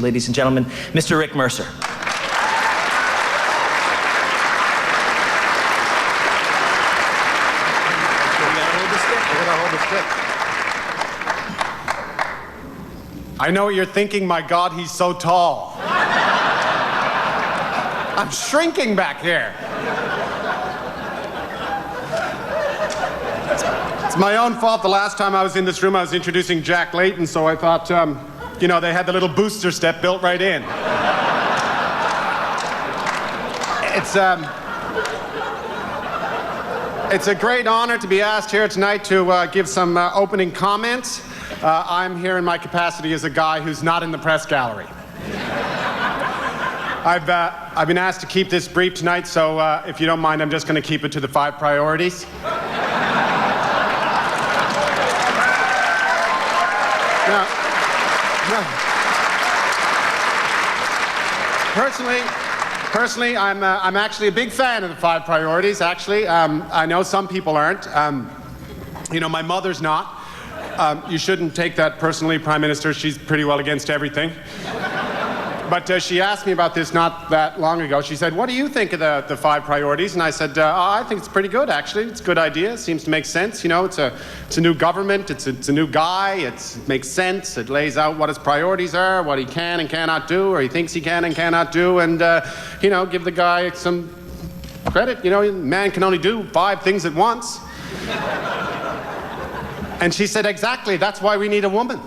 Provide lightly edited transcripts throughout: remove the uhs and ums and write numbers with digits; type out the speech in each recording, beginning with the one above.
ladies and gentlemen, Mr. Rick Mercer. I know what you're thinking, my God, he's so tall. I'm shrinking back here. It's my own fault. The last time I was in this room, I was introducing Jack Layton, so I thought, you know, they had the little booster step built right in. It's a great honor to be asked here tonight to give some opening comments. I'm here in my capacity as a guy who's not in the press gallery. I've been asked to keep this brief tonight, so if you don't mind, I'm just going to keep it to the 5 priorities. Personally, I'm actually a big fan of the 5 priorities. Actually, I know some people aren't. You know, my mother's not. You shouldn't take that personally, Prime Minister. She's pretty well against everything. But she asked me about this not that long ago. She said, what do you think of the 5 priorities? And I said, I think it's pretty good, actually. It's a good idea. It seems to make sense. You know, it's a new government. It's a new guy. It makes sense. It lays out what his priorities are, what he can and cannot do, or he thinks he can and cannot do, and, you know, give the guy some credit. You know, man can only do 5 things at once. And she said, exactly. That's why we need a woman.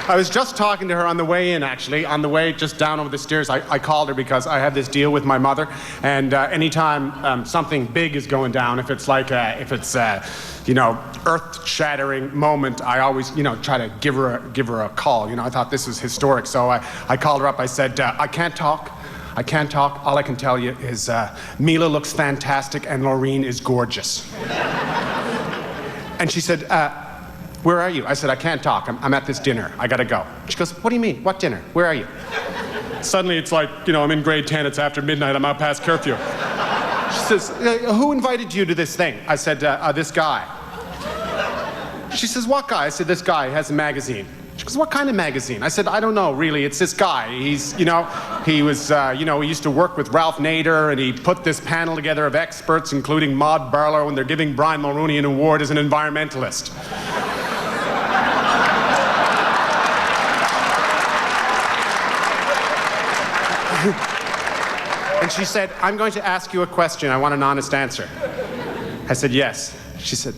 I was just talking to her on the way in, actually. On the way just down over the stairs, I called her because I have this deal with my mother, and anytime something big is going down, if it's like you know, earth-shattering moment, I always, you know, try to give her a call. You know, I thought this was historic, so I called her up. I said, I can't talk. All I can tell you is Mila looks fantastic and Laureen is gorgeous. And she said, where are you? I said, I can't talk. I'm at this dinner. I gotta go. She goes, what do you mean? What dinner? Where are you? Suddenly it's like, you know, I'm in grade 10. It's after midnight. I'm out past curfew. She says, who invited you to this thing? I said, this guy. She says, what guy? I said, this guy has a magazine. She goes, what kind of magazine? I said, I don't know, really. It's this guy. He's, you know, he was, you know, he used to work with Ralph Nader, and he put this panel together of experts, including Maud Barlow, and they're giving Brian Mulroney an award as an environmentalist. And she said, I'm going to ask you a question. I want an honest answer. I said, yes. She said,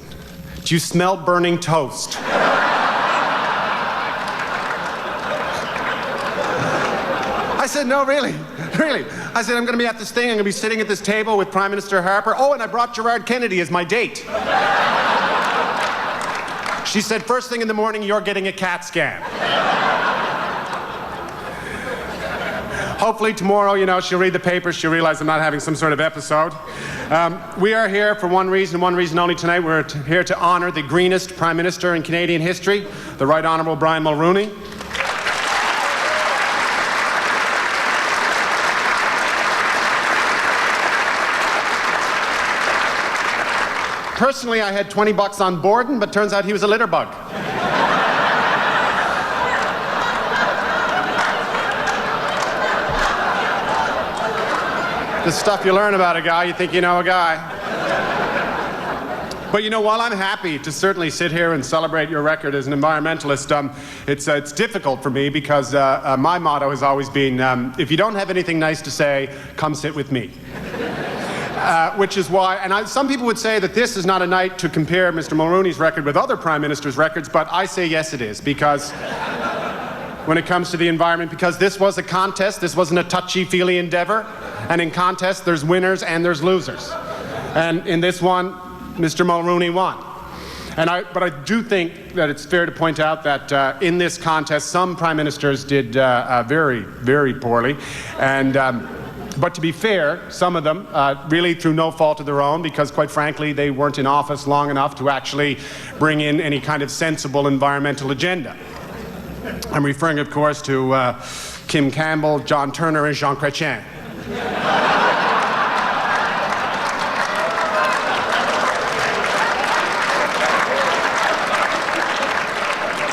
do you smell burning toast? I said, no, really. I said, I'm going to be at this thing. I'm going to be sitting at this table with Prime Minister Harper. Oh, and I brought Gerard Kennedy as my date. She said, first thing in the morning, you're getting a CAT scan. Hopefully tomorrow, you know, she'll read the paper. She'll realize I'm not having some sort of episode. We are here for one reason only tonight. We're here to honor the greenest Prime Minister in Canadian history, the Right Honourable Brian Mulroney. Personally, I had $20 on board, but turns out he was a litter bug. The stuff you learn about a guy, you think you know a guy. But you know, while I'm happy to certainly sit here and celebrate your record as an environmentalist, it's difficult for me because my motto has always been, if you don't have anything nice to say, come sit with me. Which is why, and some people would say that this is not a night to compare Mr. Mulroney's record with other Prime Ministers' records, but I say yes it is, because when it comes to the environment, because this was a contest, this wasn't a touchy-feely endeavor, and in contests there's winners and there's losers. And in this one, Mr. Mulroney won. But I do think that it's fair to point out that in this contest, some Prime Ministers did very, very poorly, and but to be fair, some of them, really through no fault of their own, because quite frankly, they weren't in office long enough to actually bring in any kind of sensible environmental agenda. I'm referring, of course, to Kim Campbell, John Turner, and Jean Chrétien.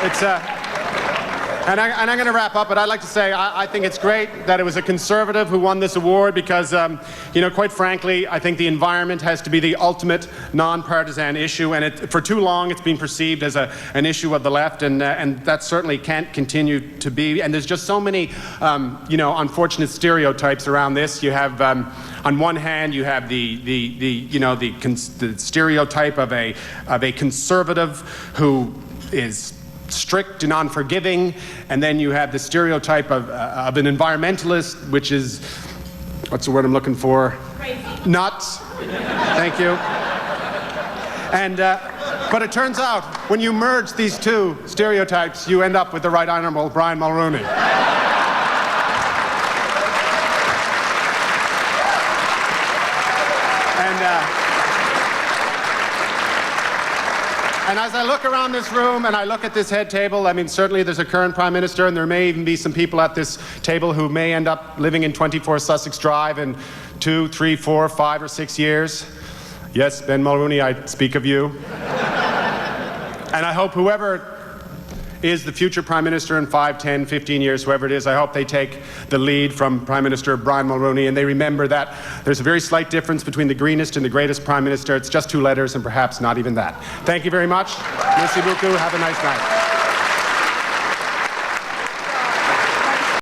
It's And I'm going to wrap up, but I'd like to say I think it's great that it was a Conservative who won this award because, quite frankly, I think the environment has to be the ultimate non-partisan issue, and for too long it's been perceived as an issue of the left, and that certainly can't continue to be. And there's just so many, unfortunate stereotypes around this. You have, on one hand, you have the stereotype of a Conservative who is strict and unforgiving, and then you have the stereotype of an environmentalist, which is, what's the word I'm looking for? Crazy. Nuts. Thank you. And but it turns out when you merge these two stereotypes, you end up with the Right Honourable Brian Mulroney. And as I look around this room and I look at this head table, I mean, certainly there's a current Prime Minister, and there may even be some people at this table who may end up living in 24 Sussex Drive in 2, 3, 4, 5, or 6 years. Yes, Ben Mulroney, I speak of you. And I hope whoever is the future Prime Minister in 5, 10, 15 years, whoever it is, I hope they take the lead from Prime Minister Brian Mulroney, and they remember that there's a very slight difference between the Greenest and the Greatest Prime Minister. It's just 2 letters and perhaps not even that. Thank you very much. Merci beaucoup. Have a nice night.